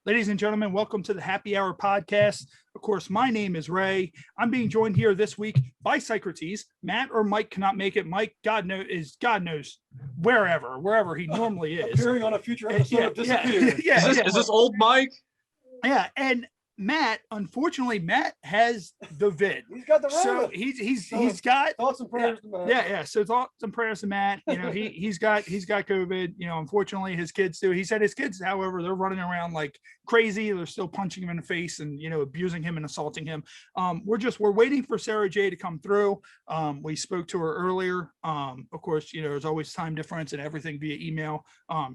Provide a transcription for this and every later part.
Ladies and gentlemen, welcome to the Happy Hour podcast. Of course, my name is Ray. I'm being joined here this week by Psycrotes. Matt or Mike cannot make it. Mike, God knows wherever he normally is. Appearing on a future episode of Disappear. Is this old Mike? Yeah, and Matt, unfortunately, Matt has the vid. He's got the Rona. So he's got thoughts and prayers to Matt. Yeah. So thoughts and prayers to Matt. You know, he's got COVID. You know, unfortunately, his kids do. He said his kids, however, they're running around like crazy. They're still punching him in the face and abusing him and assaulting him. We're waiting for Sara Jay to come through. We spoke to her earlier. Of course, there's always time difference and everything via email.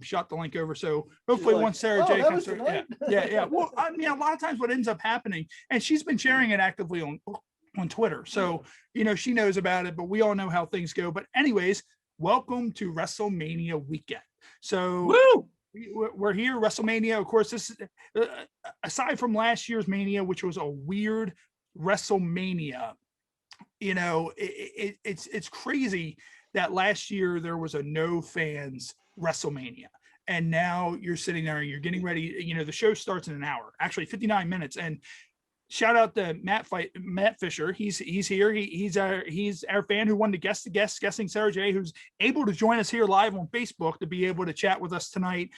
Shot the link over. So hopefully, once Sara Jay comes through, yeah. Well, I mean, a lot of times what ends up happening, and she's been sharing it actively on Twitter, so she knows about it, but we all know how things go. But anyways, welcome to WrestleMania weekend. So we're here, WrestleMania. Of course, this is aside from last year's Mania, which was a weird WrestleMania. It's crazy that last year there was a no fans WrestleMania. And now you're sitting there and you're getting ready. The show starts in an hour, actually 59 minutes. And shout out to Matt Fischer. He's here. He's our fan who wanted to guessing Sara Jay, who's able to join us here live on Facebook to be able to chat with us tonight,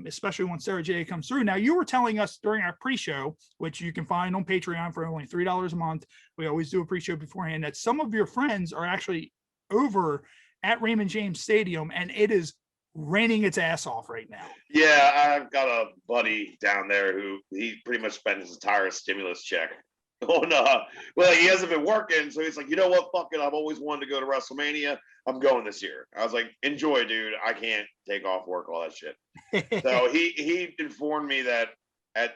especially when Sara Jay comes through. Now, you were telling us during our pre-show, which you can find on Patreon for only $3 a month. We always do a pre-show beforehand, that some of your friends are actually over at Raymond James Stadium, and it is raining its ass off right now. Yeah, I've got a buddy down there who he pretty much spent his entire stimulus check on well, he hasn't been working, so he's like, you know what, fuck it, I've always wanted to go to WrestleMania, I'm going this year. I was like, enjoy, dude. I can't take off work, all that shit. So he informed me that that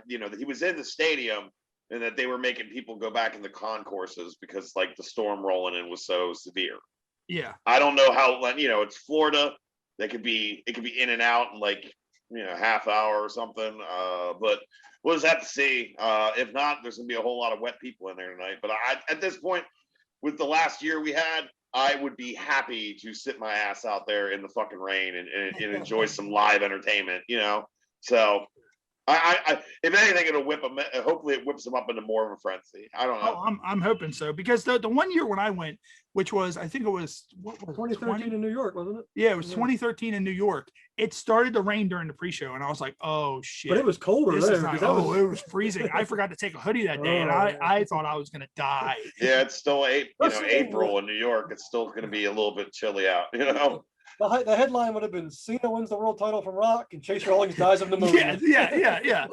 he was in the stadium and that they were making people go back in the concourses because like the storm rolling in was so severe. Yeah, I don't know how, it's Florida. It could be in and out in like half hour or something. But we'll just have to see. If not, there's gonna be a whole lot of wet people in there tonight. But at this point, with the last year we had, I would be happy to sit my ass out there in the fucking rain and enjoy some live entertainment. So I if anything, it'll whip them. Hopefully, it whips them up into more of a frenzy. I don't know. Oh, I'm hoping so, because the 1 year when I went, which was, I think it was 2013 in New York, wasn't it? Yeah, it was 2013 in New York. It started to rain during the pre-show, and I was like, "Oh shit!" But it was colder there. It was freezing. I forgot to take a hoodie that day, and I thought I was gonna die. Yeah, it's still April in New York. It's still going to be a little bit chilly out. The headline would have been Cena wins the world title from Rock and Chase Rawlings dies of pneumonia. Yeah.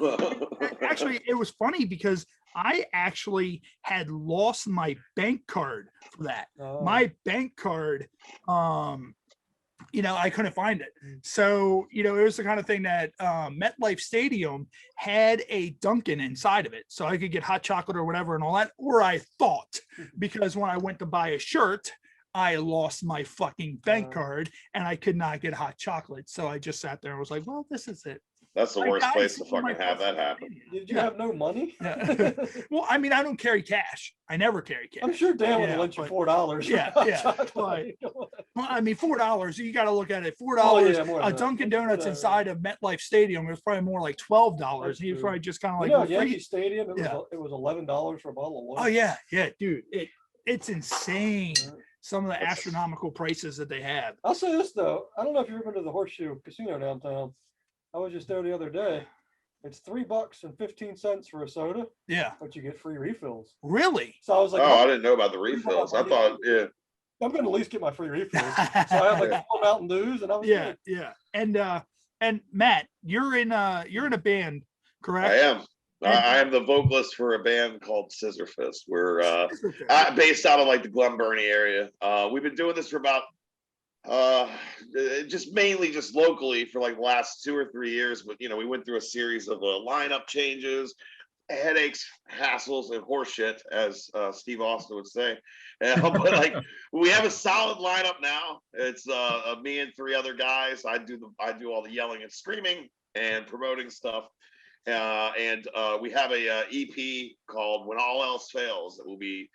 Actually, it was funny because I actually had lost my bank card for that. My bank card, I couldn't find it. So, it was the kind of thing that MetLife Stadium had a Dunkin' inside of it. So I could get hot chocolate or whatever and all that. Or I thought, because when I went to buy a shirt, I lost my fucking bank card and I could not get hot chocolate. So I just sat there and was like, well, this is it. That's the worst place to fucking have that happen. Did you have no money? Yeah. Well, I mean, I don't carry cash. I never carry cash. I'm sure Dan would lent you $4. Yeah. Well, I mean, $4, you got to look at it. $4, a Dunkin' Donuts inside of MetLife Stadium, it was probably more like $12. He was probably just kind of like, Yankee Stadium, it was $11 for a bottle of water. Oh, yeah, dude. It's insane. Some of the astronomical prices that they have. I'll say this though, I don't know if you've ever been to the Horseshoe Casino downtown. I was just there the other day. It's $3.15 for a soda. Yeah, but you get free refills. Really? So I was like, I didn't know about the refills. I thought, I'm going to at least get my free refills. So I have like 4 Mountain Dews, and I was good. And Matt, you're in a band, correct? I am. I am the vocalist for a band called Scissor Fist. We're based out of like the Glen Burnie area. We've been doing this for about mainly locally for like the last 2 or 3 years. But we went through a series of lineup changes, headaches, hassles, and horseshit, as Steve Austin would say. But like we have a solid lineup now. It's me and 3 other guys. I do all the yelling and screaming and promoting stuff. And we have a EP called When All Else Fails that will be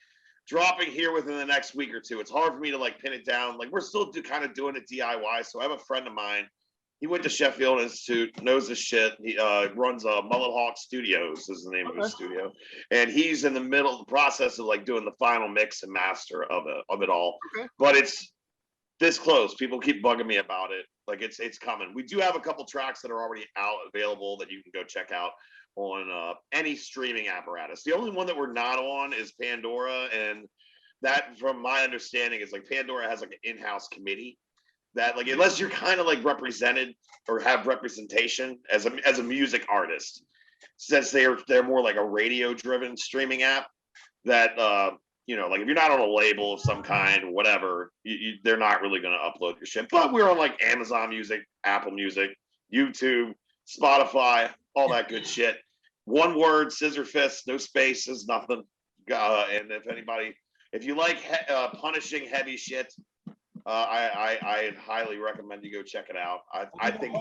dropping here within the next week or two. It's hard for me to like pin it down. Like we're still kind of doing it DIY. So I have a friend of mine He went to Sheffield Institute, knows his shit. He runs Mullet Hawk Studios is the name of his studio, and he's in the middle of the process of like doing the final mix and master of it all. Okay. But it's this close. People keep bugging me about it. Like it's coming. We do have a couple tracks that are already out available that you can go check out on any streaming apparatus. The only one that we're not on is Pandora, and that, from my understanding, is like Pandora has like an in-house committee that, like, unless you're kind of like represented or have representation as a music artist, since they're more like a radio driven streaming app, that you know, like if you're not on a label of some kind, whatever, they're not really going to upload your shit. But we're on like Amazon Music, Apple Music, YouTube, Spotify, all that good shit. One word, scissor fist, no spaces, nothing. And if you like punishing heavy shit, I highly recommend you go check it out. I think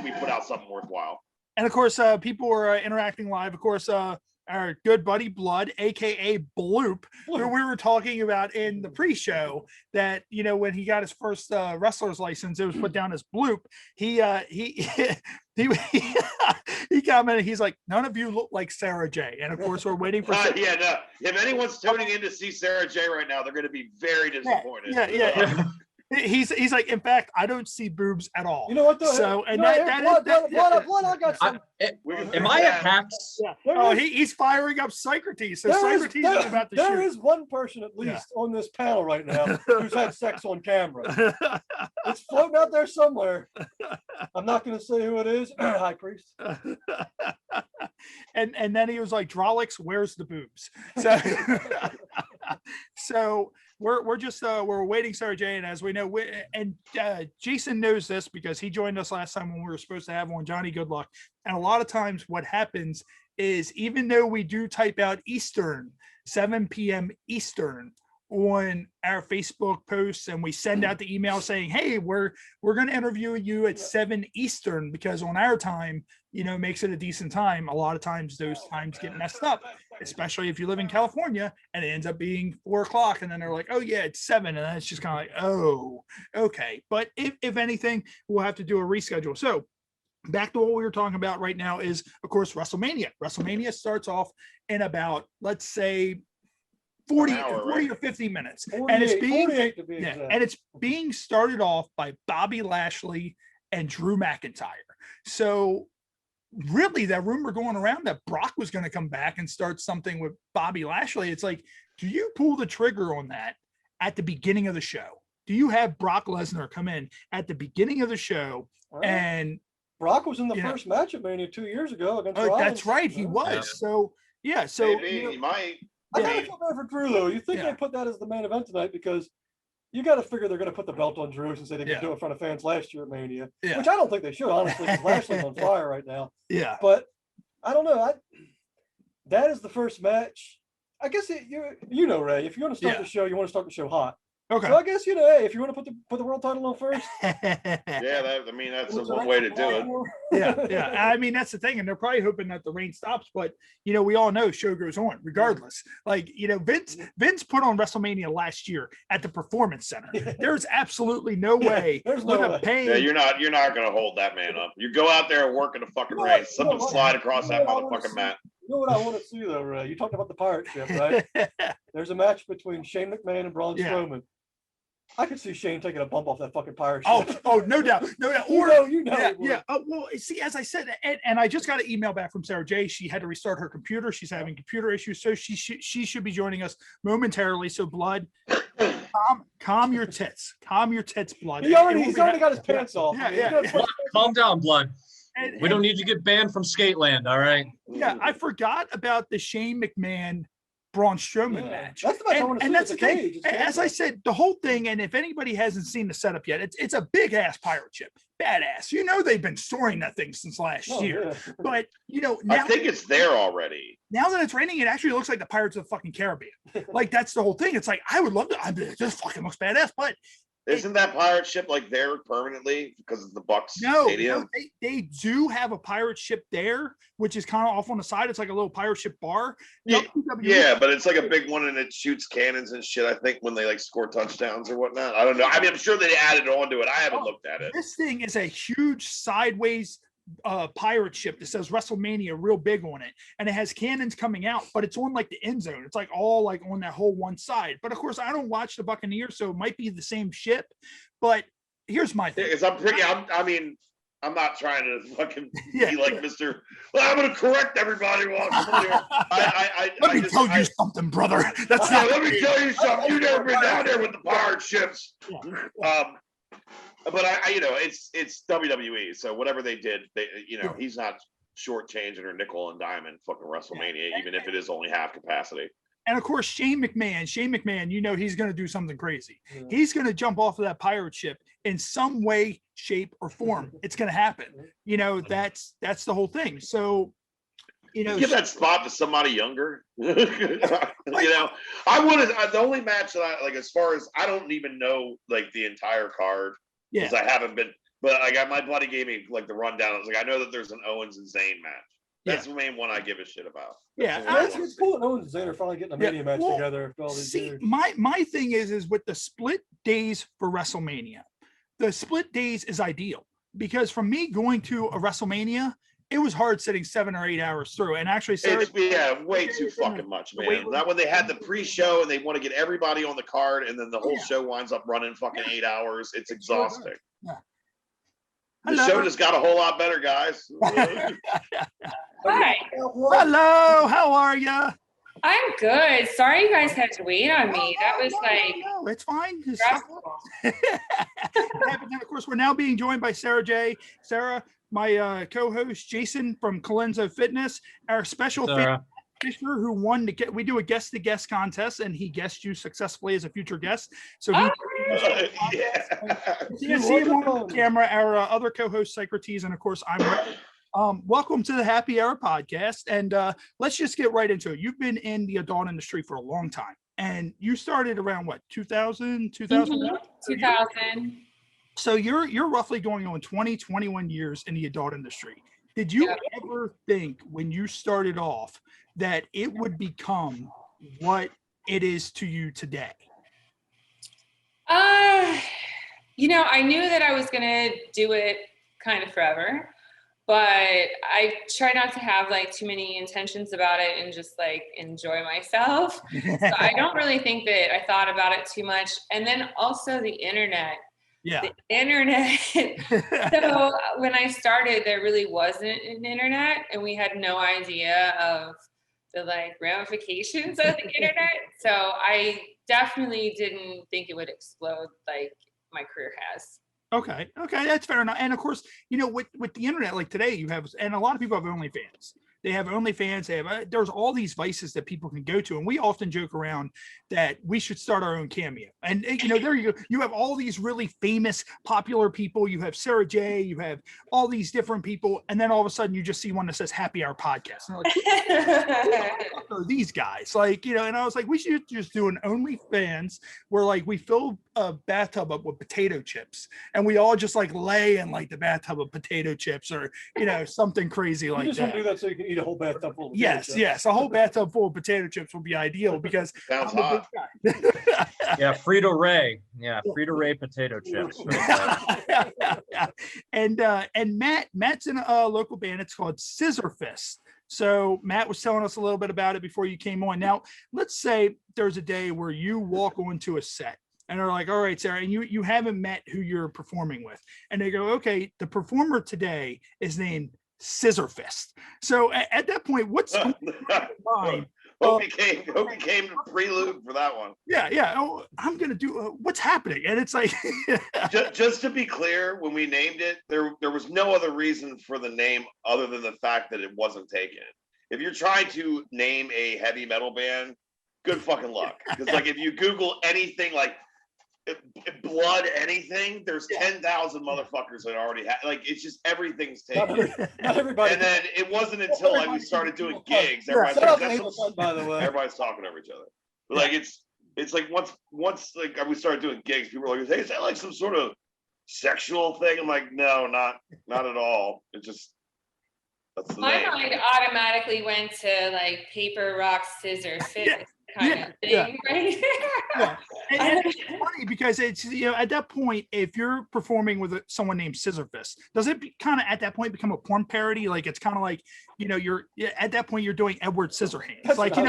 we put out something worthwhile. And of course, people were interacting live. Of course, our good buddy Blood, aka Bloop, who we were talking about in the pre-show, that, you know, when he got his first wrestler's license, it was put down as Bloop. He he commented, he's like, none of you look like Sara Jay. And of course, we're waiting for No. If anyone's tuning in to see Sara Jay right now, they're going to be very disappointed. Yeah. He's like, in fact, I don't see boobs at all. You know what though? So, and Blood, I got some. Am I a hacks? Oh, he's firing up Psycrotes. So Psycrotes is about to shoot. There is one person at least on this panel right now who's had sex on camera. It's floating out there somewhere. I'm not going to say who it is. High priest. And then he was like, Drolix, where's the boobs? So so we're just we're waiting Sara Jay, and as we know, Jason knows this because he joined us last time when we were supposed to have on Johnny Goodluck. And a lot of times what happens is, even though we do type out Eastern, 7 p.m. Eastern on our Facebook posts, and we send out the email saying, hey, we're going to interview you at 7 Eastern, because on our time, you know, makes it a decent time. A lot of times those times get messed up, especially if you live in California and it ends up being 4 o'clock, and then they're like, oh yeah, it's 7, and then it's just kind of like, oh, okay. But if anything, we'll have to do a reschedule. So back to what we were talking about right now is, of course, WrestleMania. WrestleMania starts off in about, let's say, 40 or 50 minutes, and it's being and it's being started off by Bobby Lashley and Drew McIntyre. So really, that rumor going around that Brock was going to come back and start something with Bobby Lashley, it's like, do you pull the trigger on that at the beginning of the show? Do you have Brock Lesnar come in at the beginning of the show? And Brock was in the first match at Mania 2 years ago against Rollins. That's right, he was. So yeah, so maybe he might. I gotta feel bad for Drew though. You think they put that as the main event tonight, because you got to figure they're going to put the belt on Drew since they didn't do it in front of fans last year at Mania, which I don't think they should, honestly, because Lashley's on fire right now. Yeah. But I don't know. That is the first match. I guess you know, Ray, if you want to start the show, you want to start the show hot. Okay. So I guess, you know, hey, if you want to put the world title on first. That's the one way to do it. Yeah. I mean, that's the thing. And they're probably hoping that the rain stops, but you know, we all know show goes on regardless. Like, you know, Vince put on WrestleMania last year at the Performance Center. There's absolutely no way. There's no way. Yeah, you're not going to hold that man up. You go out there and work in the fucking rain. Something slide across that motherfucking mat. You know what I want to see though, Ray? You talked about the pirate ship, right? There's a match between Shane McMahon and Braun Strowman. I could see Shane taking a bump off that fucking pirate ship. Oh, no doubt. Or, you know. Yeah. Well, see, as I said, and I just got an email back from Sara Jay. She had to restart her computer. She's having computer issues, so she should be joining us momentarily. So, Blood, calm your tits. Calm your tits, Blood. He's already got his pants off. Yeah. Calm down, Blood. We don't need to get banned from Skateland, all right? Yeah, I forgot about the Shane McMahon Braun Strowman match. That's the match I want to see. And that's the thing. As I said, the whole thing, and if anybody hasn't seen the setup yet, it's a big ass pirate ship. Badass. You know, they've been storing that thing since last year. Yeah. But, you know, now I think it's there already. Now that it's raining, it actually looks like the Pirates of the fucking Caribbean. Like, that's the whole thing. It's like, I would love to. This fucking looks badass. But Isn't that pirate ship like there permanently because of the Bucks stadium? No, they do have a pirate ship there, which is kind of off on the side. It's like a little pirate ship bar. Yeah, but it's like a big one and it shoots cannons and shit, I think, when they like score touchdowns or whatnot. I don't know. I mean, I'm sure they added on to it. I haven't looked at it. This thing is a huge sideways pirate ship that says WrestleMania real big on it, and it has cannons coming out, but it's on like the end zone. It's like all like on that whole one side. But of course, I don't watch the Buccaneers, so it might be the same ship. But here's my thing: I'm not trying to fucking be like Mr. Well, I'm going to correct everybody while I'm here. Let me tell you something, brother. Let me tell you something. You've never been down there with the pirate ships. But it's WWE, so whatever they did, he's not shortchanging or nickel and diamond fucking WrestleMania, even if it is only half capacity. And of course, Shane McMahon, he's going to do something crazy. Yeah. He's going to jump off of that pirate ship in some way, shape, or form. It's going to happen. That's the whole thing. So, give that spot to somebody younger. I wanted the only match that I like, as far as I don't even know like the entire card. Because I haven't been, but my buddy gave me like the rundown. I was like, I know that there's an Owens and Zayn match. That's the main one I give a shit about. It's cool that Owens and Zayn are finally getting a Mania match together. My thing is with the split days for WrestleMania, the split days is ideal because for me going to a WrestleMania, it was hard sitting 7 or 8 hours through. And actually, way too fucking much, man. That when they had the pre-show and they want to get everybody on the card, and then the whole show winds up running fucking 8 hours. It's exhausting. Yeah. The show just got a whole lot better, guys. Hi. Hello. How are you? I'm good. Sorry you guys had to wait on me. That was no, it's fine. And of course, we're now being joined by Sara Jay. Sara, my co-host Jason from Colenzo Fitness, our special fan Fischer, who won we do a guest to guest contest, and he guessed you successfully as a future guest. So he you see him on camera. Our other co-host Psycrotes, and of course I'm welcome to the Happy Hour podcast, and let's just get right into it. You've been in the adult industry for a long time, and you started around what 2000 2000. So you're roughly going on 21 years in the adult industry. Did you ever think when you started off that it would become what it is to you today? I knew that I was going to do it kind of forever, but I try not to have like too many intentions about it and just like enjoy myself. So I don't really think that I thought about it too much. And then also the internet. Yeah. The internet. So when I started, there really wasn't an internet, and we had no idea of the like ramifications of the internet. So I definitely didn't think it would explode like my career has. Okay, that's fair enough. And of course, with the internet, like today, you have, and a lot of people have OnlyFans. They have OnlyFans. There's all these vices that people can go to, and we often joke around that we should start our own Cameo. And there you go. You have all these really famous, popular people. You have Sara Jay. You have all these different people, and then all of a sudden, you just see one that says Happy Hour Podcast. And like, who are these guys? Like, and I was like, we should just do an OnlyFans where like we fill a bathtub up with potato chips, and we all just like lay in like the bathtub of potato chips, or something crazy like that. Do that so you can eat a whole bathtub full of yes, a whole bathtub full of potato chips would be ideal because sounds hot. Yeah, Frito-Ray. Yeah, Frito-Ray potato chips. And Matt's in a local band. It's called Scissor Fist. So Matt was telling us a little bit about it before you came on. Now, let's say there's a day where you walk onto a set and they're like, all right, Sara, and you haven't met who you're performing with. And they go, okay, the performer today is named Scissor Fist. So at that point, what's going on in mind? Hope he came to prelude for that one. Yeah. Oh, I'm gonna do what's happening, and it's like just to be clear, when we named it, there was no other reason for the name other than the fact that it wasn't taken. If you're trying to name a heavy metal band, good fucking luck. Because like if you Google anything like blood anything, there's 10,000 motherfuckers that already have, like, it's just everything's taken. Not everybody. And then it wasn't until like we started doing gigs, everybody's talking over each other. But like it's like once like we started doing gigs, people were like, hey, is that like some sort of sexual thing? I'm like, no, not at all. It just, that's the My name. mind automatically went to like paper, rock, scissors, fist kind of thing, right? Yeah. And it's funny because it's, you know, at that point, if you're performing with someone named Scissorfist, does it kind of at that point become a porn parody? Like it's kind of like, you know, you're at that point you're doing Edward Scissorhands. That's Like, you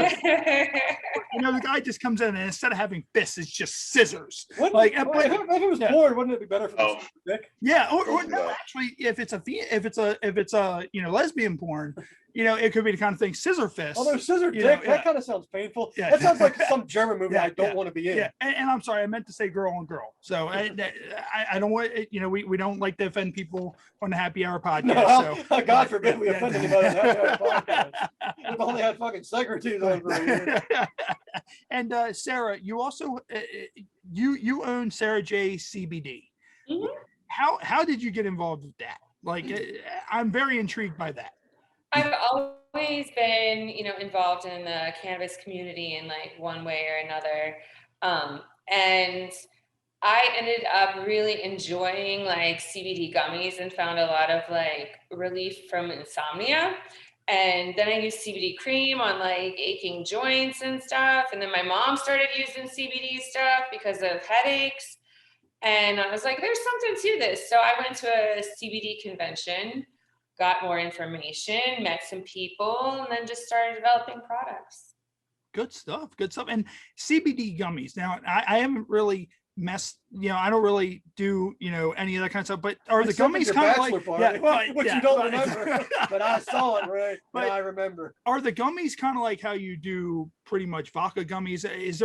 know, the guy just comes in and instead of having fists, it's just scissors. Like if it was porn, wouldn't it be better for the dick? Yeah, or no, actually, if it's a you know, lesbian porn, you know, it could be the kind of thing, scissor fist. Although scissor dick, that kind of sounds painful. Yeah. That sounds like some German movie I don't want to be in. Yeah, and I'm sorry, I meant to say girl on girl. So I don't want, you know, we don't like to offend people on the Happy Hour podcast. No, God forbid we offend anybody on the Happy Hour podcast. We've only had fucking Psycrotes on for a year. And Sarah, you also you own Sara Jay CBD. Mm-hmm. How did you get involved with that? Like, I'm very intrigued by that. I've always been, you know, involved in the cannabis community in like one way or another. And I ended up really enjoying like CBD gummies and found a lot of like relief from insomnia. And then I used CBD cream on like aching joints and stuff. And then my mom started using CBD stuff because of headaches. And I was like, there's something to this. So I went to a CBD convention, got more information, met some people, and then just started developing products. Good stuff. And CBD gummies. Now, I haven't really you know, I don't really do, you know, any of that kind of stuff, but are the gummies kind of like, you don't remember, but I saw it, right? But I remember. Are the gummies kind of like how you do pretty much vodka gummies? Is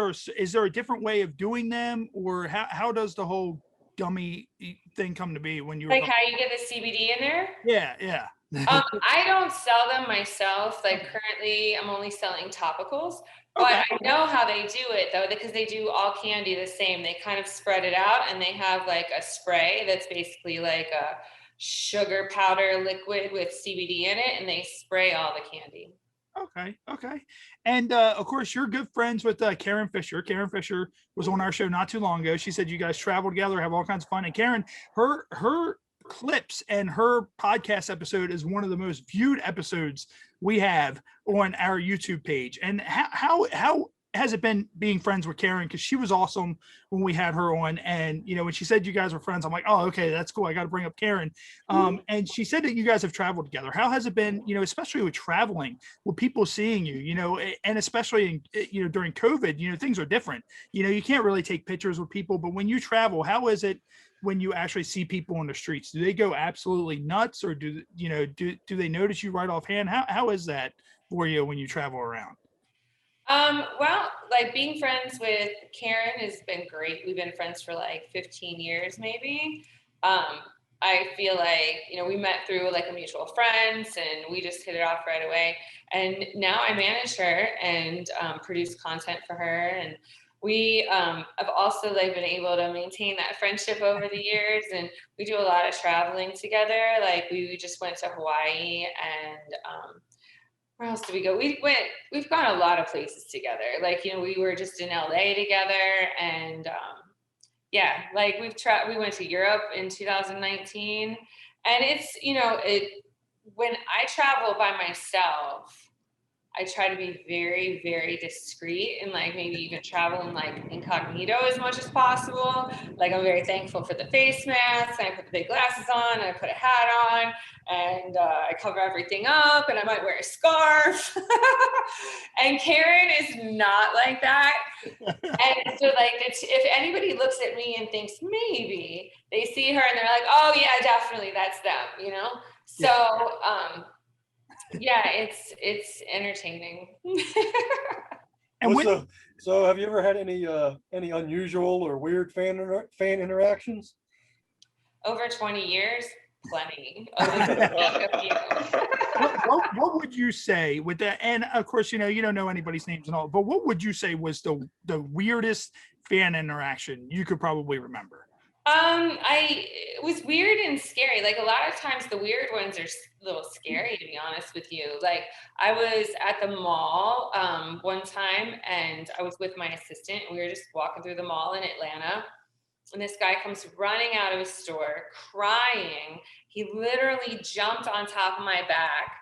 there a different way of doing them, or how does the whole gummy thing come to be when you like how you get the CBD in there? Yeah. I don't sell them myself. Like currently I'm only selling topicals, but I know how they do it though, because they do all candy the same. They kind of spread it out and they have like a spray that's basically like a sugar powder liquid with CBD in it, and they spray all the candy. Okay. And of course, you're good friends with Karen Fischer. Karen Fischer was on our show not too long ago. She said you guys travel together, have all kinds of fun. And Karen, her clips and her podcast episode is one of the most viewed episodes we have on our YouTube page. And how has it been being friends with Karen? Because she was awesome when we had her on. And, you know, when she said you guys were friends, I'm like, oh, okay, that's cool. I got to bring up Karen. And she said that you guys have traveled together. How has it been, you know, especially with traveling, with people seeing you, you know, and especially, you know, during COVID, you know, things are different. You know, you can't really take pictures with people, but when you travel, how is it when you actually see people on the streets? Do they go absolutely nuts, or do they notice you right offhand? How is that for you when you travel around? Well, like being friends with Karen has been great. We've been friends for like 15 years, maybe. I feel like, you know, we met through like a mutual friends and we just hit it off right away. And now I manage her and produce content for her. And we have also like been able to maintain that friendship over the years, and we do a lot of traveling together. Like we just went to Hawaii, and where else did we go? We've gone a lot of places together. Like, you know, we were just in LA together, and like we went to Europe in 2019, and it's, you know, when I travel by myself, I try to be very, very discreet and like maybe even travel in like incognito as much as possible. Like I'm very thankful for the face mask, and I put the big glasses on, and I put a hat on, and I cover everything up, and I might wear a scarf. And Karen is not like that. And so like if anybody looks at me and thinks maybe, they see her and they're like, oh yeah, definitely that's them, you know? So yeah, it's entertaining. And so have you ever had any unusual or weird fan interactions? Over 20 years, plenty. What would you say with that? And of course, you know, you don't know anybody's names and all, but what would you say was the weirdest fan interaction you could probably remember? It was weird and scary. Like a lot of times the weird ones are a little scary, to be honest with you. Like I was at the mall one time and I was with my assistant and we were just walking through the mall in Atlanta. And this guy comes running out of his store crying. He literally jumped on top of my back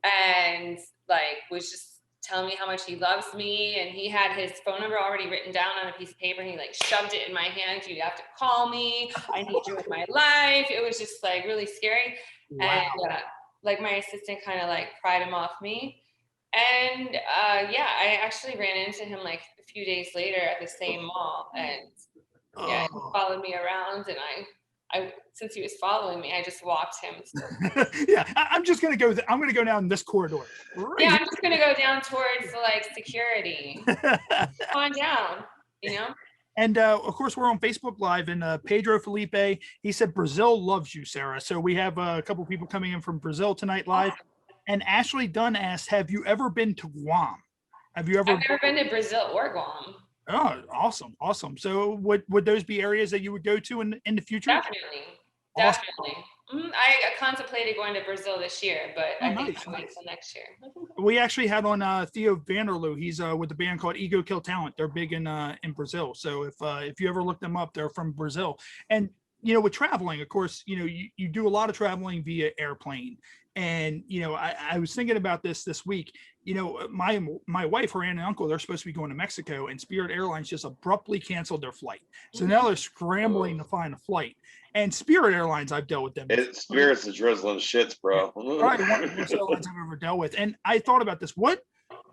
and like was just telling me how much he loves me, and he had his phone number already written down on a piece of paper and he like shoved it in my hand. You have to call me, I need you in my life. It was just like really scary. Wow. And like my assistant kind of like pried him off me, and I actually ran into him like a few days later at the same mall, and he followed me around, and I since he was following me, I just walked him. Yeah, I'm just gonna go. I'm gonna go down this corridor. Yeah, I'm just gonna go down towards the like security. Come on down, you know. And of course, we're on Facebook Live, and Pedro Felipe, he said Brazil loves you, Sarah. So we have a couple people coming in from Brazil tonight live. And Ashley Dunn asked, "Have you ever been to Guam? Have you ever?" I've never been to Brazil or Guam. Oh, awesome. So would those be areas that you would go to in the future? Definitely. I contemplated going to Brazil this year, but I think I'll wait till next year. We actually had on Theo Vanderloo. He's with a band called Ego Kill Talent. They're big in Brazil. So if you ever look them up, they're from Brazil. And with traveling, of course, you do a lot of traveling via airplane. And I was thinking about this week. My wife, her aunt and uncle, they're supposed to be going to Mexico, and Spirit Airlines just abruptly canceled their flight. So now they're scrambling to find a flight. And Spirit Airlines, I've dealt with them. Spirit's the drizzling shits, bro. Right, one of the worst airlines I've ever dealt with. And I thought about this.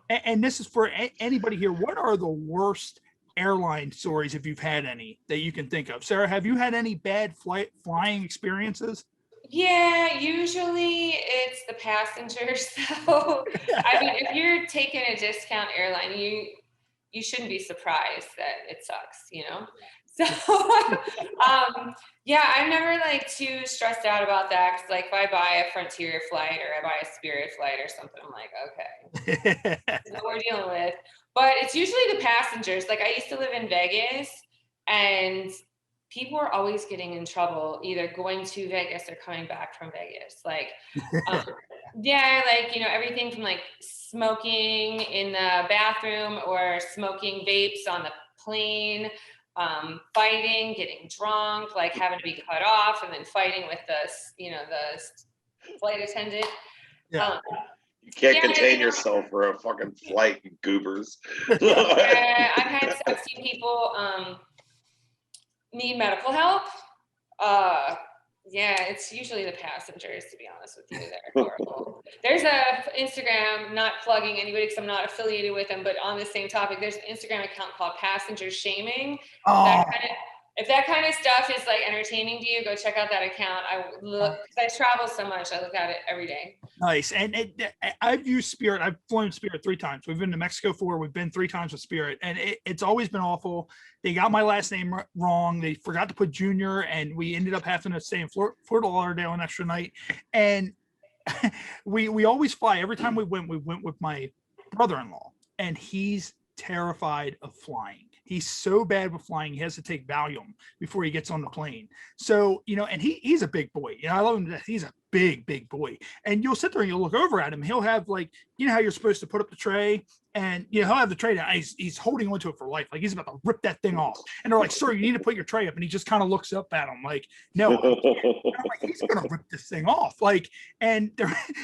And this is for anybody here. What are the worst airline stories, if you've had any, that you can think of? Sarah, have you had any bad flying experiences? Yeah, usually it's the passengers. So, I mean, if you're taking a discount airline, you shouldn't be surprised that it sucks, So, I'm never like too stressed out about that. Cause like if I buy a Frontier flight or I buy a Spirit flight or something, I'm like, okay, that's what we're dealing with. But it's usually the passengers. Like I used to live in Vegas, and people are always getting in trouble either going to Vegas or coming back from Vegas. Like, everything from like smoking in the bathroom or smoking vapes on the plane, fighting, getting drunk, like having to be cut off and then fighting with the flight attendant. Yeah. You can't contain yourself for a fucking flight, you goobers. I've seen people need medical help. It's usually the passengers, to be honest with you. They're horrible. There's a Instagram, not plugging anybody because I'm not affiliated with them, but on the same topic, there's an Instagram account called Passenger Shaming. If that kind of stuff is like entertaining to you, go check out that account. Because I travel so much, I look at it every day. Nice. And I've used Spirit. I've flown Spirit 3 times. We've been to Mexico 4. We've been 3 times with Spirit, and it's always been awful. They got my last name wrong. They forgot to put Junior, and we ended up having to stay in Fort Lauderdale an extra night. And we always fly. Every time we went with my brother-in-law, and he's terrified of flying. He's so bad with flying, he has to take Valium before he gets on the plane. So, and he's a big boy. I love him. He's a big boy. And you'll sit there and you'll look over at him. He'll have like, how you're supposed to put up the tray, and he'll have the tray down. He's holding onto it for life. Like he's about to rip that thing off. And they're like, "Sir, you need to put your tray up." And he just kind of looks up at him like, "No." I'm like, he's gonna rip this thing off. Like, and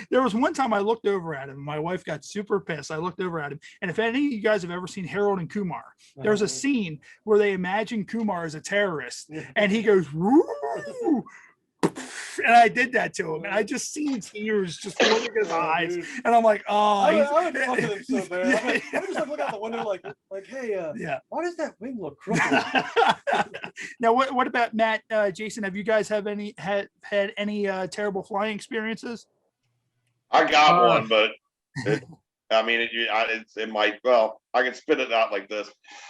there was one time I looked over at him. My wife got super pissed. I looked over at him. And if any of you guys have ever seen Harold and Kumar, there's a scene where they imagine Kumar as a terrorist, and he goes, "Woo!" And I did that to him, and I just seen tears just flowing in his eyes, and I'm like, "Oh, I would fuck with him so bad." I would just like look out the window, like, "Hey, why does that wing look crooked?" Now, what about Matt, Jason? Have you guys had any terrible flying experiences? I got one, but I can spit it out like this.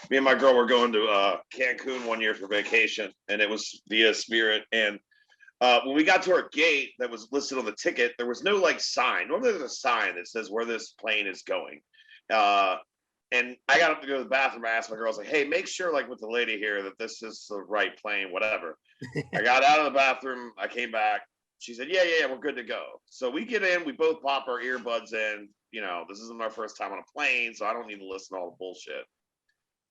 Me and my girl were going to Cancun one year for vacation, and it was via Spirit. And when we got to our gate that was listed on the ticket, there was no like sign. Normally there's a sign that says where this plane is going. And I got up to go to the bathroom. I asked my girl, I was like, hey, make sure like with the lady here that this is the right plane, whatever. I got out of the bathroom. I came back. She said, yeah, we're good to go. So we get in, we both pop our earbuds in. You know, this isn't our first time on a plane, so I don't need to listen to all the bullshit.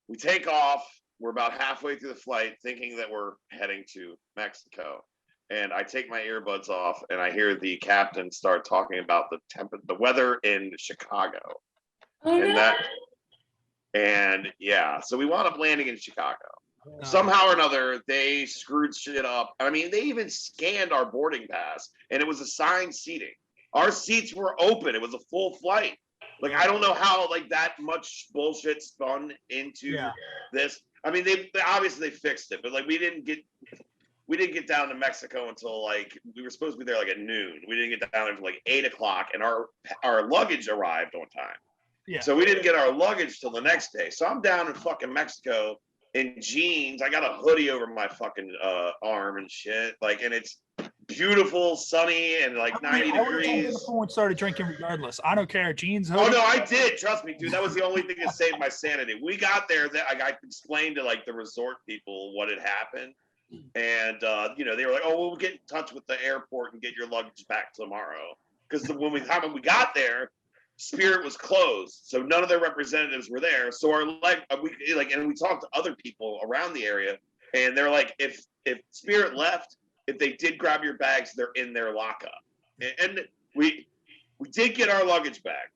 We take off. We're about halfway through the flight thinking that we're heading to Mexico. And I take my earbuds off and I hear the captain start talking about the weather in Chicago. Oh, no. And yeah, so we wound up landing in Chicago. Somehow or another, they screwed shit up. I mean, they even scanned our boarding pass and it was assigned seating. Our seats were open. It was a full flight. Like, I don't know how like that much bullshit spun into this. I mean, they obviously fixed it, but like we didn't get down to Mexico until like we were supposed to be there like at noon. We didn't get down there until like 8 o'clock, and our luggage arrived on time. Yeah. So we didn't get our luggage till the next day. So I'm down in fucking Mexico in jeans. I got a hoodie over my fucking arm and shit. Like, and it's beautiful, sunny, and like 90 degrees. I started drinking regardless. I don't care. Jeans. Hoodie. Oh no, I did. Trust me, dude. That was the only thing that saved my sanity. We got there. That I explained to like the resort people what had happened, and you know, they were like, "Oh, we'll get in touch with the airport and get your luggage back tomorrow." Because when we got there, Spirit was closed, so none of their representatives were there. So we talked to other people around the area, and they're like, if Spirit left, if they did grab your bags, they're in their lockup. And we did get our luggage back,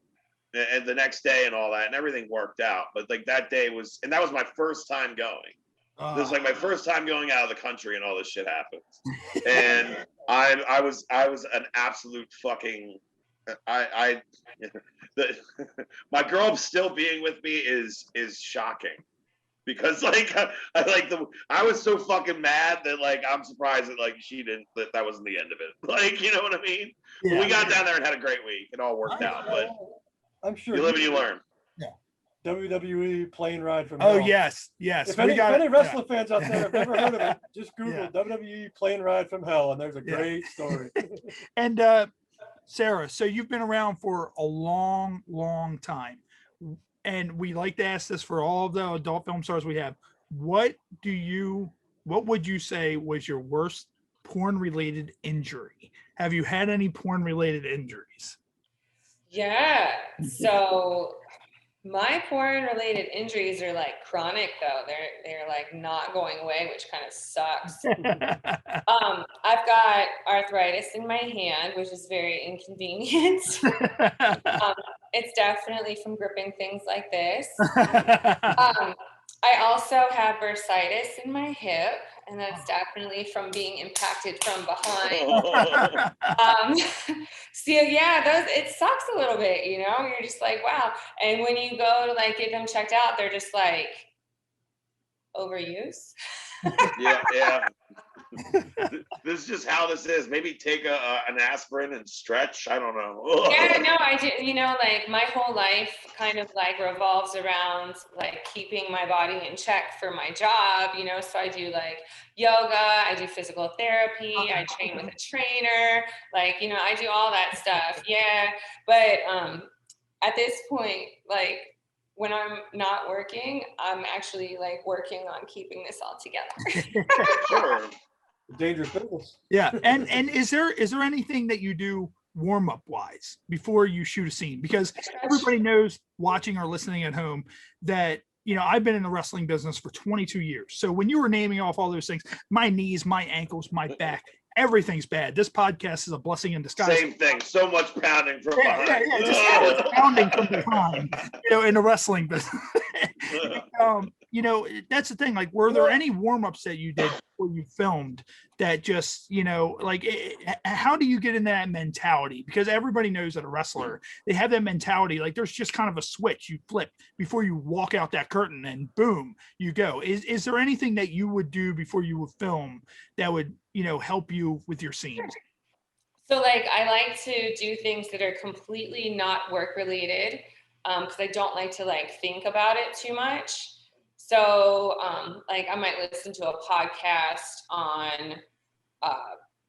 and the next day and all that, and everything worked out. But like that day was my first time going. This was like my first time going out of the country, and all this shit happens. And I was an absolute fucking. My girl still being with me is shocking, because like I was so fucking mad that like I'm surprised that like that wasn't the end of it. Like, you know what I mean? Yeah. We got down there and had a great week. It all worked out, but I'm sure you live and you learn. Yeah. WWE plane ride from hell. Oh yes. If any wrestling fans out there have never heard of it, just Google WWE plane ride from hell, and there's a great story. And Sarah, so you've been around for a long, long time, and we like to ask this for all of the adult film stars we have. What would you say was your worst porn-related injury? Have you had any porn-related injuries? Yeah. So my porn-related injuries are like chronic though. They're like not going away, which kind of sucks. I've got arthritis in my hand, which is very inconvenient. It's definitely from gripping things like this. I also have bursitis in my hip, and that's definitely from being impacted from behind. So yeah, it sucks a little bit, you know. You're just like, wow. And when you go to like get them checked out, they're just like overuse. Yeah. This is just how this is. Maybe take an aspirin and stretch. I don't know. Yeah, no, I do. You know, like my whole life kind of like revolves around like keeping my body in check for my job, you know. So I do like yoga, I do physical therapy, I train with a trainer, like, you know, I do all that stuff. Yeah. But at this point, like when I'm not working, I'm actually like working on keeping this all together. Sure. Dangerous business. Yeah. And is there anything that you do warm-up wise before you shoot a scene? Because everybody knows, watching or listening at home, that, you know, I've been in the wrestling business for 22 years. So when you were naming off all those things, my knees, my ankles, my back, everything's bad. This podcast is a blessing in disguise. Same thing. So much pounding from behind. Yeah. Just pounding from behind, you know, in the wrestling business. You know, that's the thing. Like, were there any warm-ups that you did before you filmed that just, you know, like, how do you get in that mentality? Because everybody knows that a wrestler, they have that mentality. Like, there's just kind of a switch you flip before you walk out that curtain and boom, you go. Is there anything that you would do before you would film that would, you know, help you with your scenes? So like, I like to do things that are completely not work related, because I don't like to like think about it too much. So like I might listen to a podcast on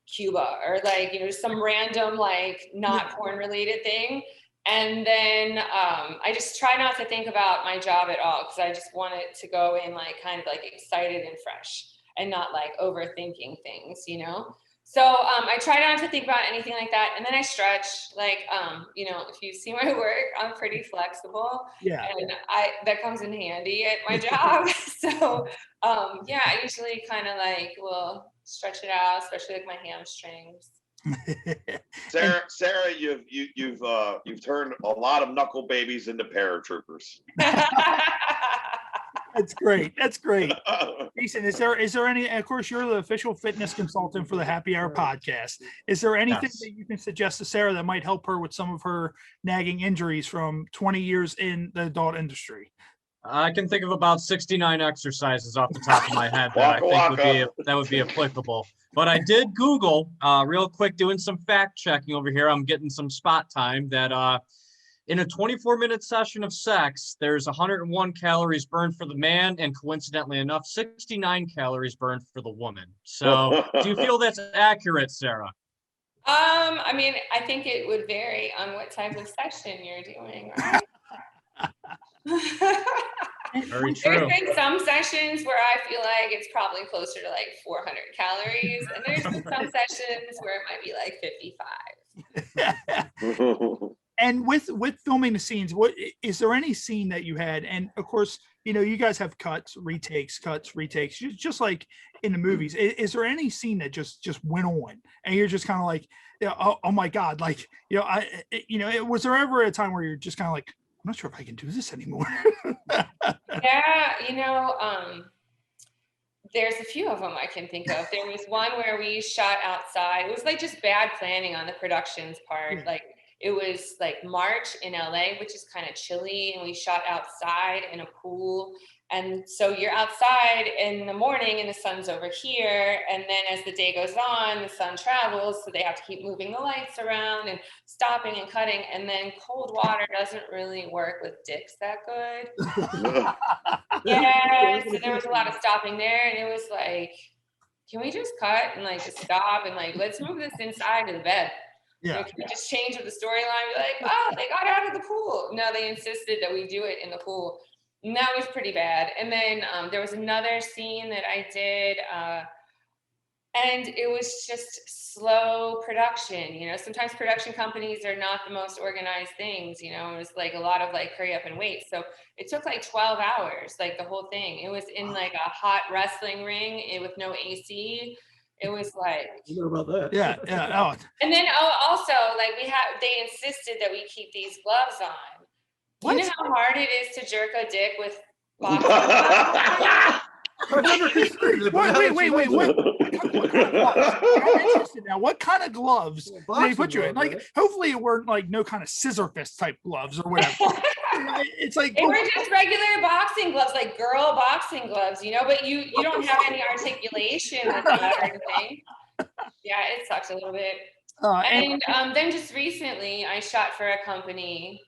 Cuba, or like, you know, some random like not porn related thing. And then I just try not to think about my job at all, because I just want it to go in like kind of like excited and fresh and not like overthinking things, you know? So I try not to think about anything like that. And then I stretch, like, you know, if you see my work, I'm pretty flexible. Yeah. And that comes in handy at my job. So yeah, I usually kind of like will stretch it out, especially like my hamstrings. Sarah, you've turned a lot of knuckle babies into paratroopers. That's great. That's great. Jason, is there any, of course, you're the official fitness consultant for the Happy Hour podcast. Is there anything that you can suggest to Sarah that might help her with some of her nagging injuries from 20 years in the adult industry? I can think of about 69 exercises off the top of my head that I think would be applicable. But I did Google real quick, doing some fact checking over here. I'm getting some spot time that in a 24-minute session of sex, there's 101 calories burned for the man, and coincidentally enough, 69 calories burned for the woman. So do you feel that's accurate, Sarah? I mean, I think it would vary on what type of session you're doing, right? Very true. There's been some sessions where I feel like it's probably closer to like 400 calories, and there's been some sessions where it might be like 55. And with filming the scenes, what is there any scene that you had? And of course, you know, you guys have cuts, retakes, just like in the movies. Is there any scene that just went on and you're just kind of like, oh my God, like, you know, was there ever a time where you're just kind of like, I'm not sure if I can do this anymore? Yeah, you know, there's a few of them I can think of. There was one where we shot outside. It was like just bad planning on the production's part. Like, it was like March in LA, which is kind of chilly, and we shot outside in a pool. And so you're outside in the morning and the sun's over here. And then as the day goes on, the sun travels. So they have to keep moving the lights around and stopping and cutting. And then cold water doesn't really work with dicks that good. Yeah, so there was a lot of stopping there. And it was like, can we just cut and like just stop and like, let's move this inside of the bed. Yeah. You know, can we just change with the storyline? Be like, oh, they got out of the pool. No, they insisted that we do it in the pool. And that was pretty bad. And then there was another scene that I did, and it was just slow production. You know, sometimes production companies are not the most organized things. You know, it was like a lot of like hurry up and wait. So it took like 12 hours, like the whole thing. It was in like a hot wrestling ring with no AC. It was like, you know about that. Yeah. Oh. And then also like they insisted that we keep these gloves on. What? You know how hard it is to jerk a dick with boxing gloves? Wait. What kind of gloves? I'm interested now. What kind of gloves did they put you in? Like, hopefully it weren't like no kind of scissor fist type gloves or whatever. It's like they were just regular boxing gloves, like girl boxing gloves, you know, but you don't have any articulation with that or anything. Yeah, it sucks a little bit. And then just recently I shot for a company.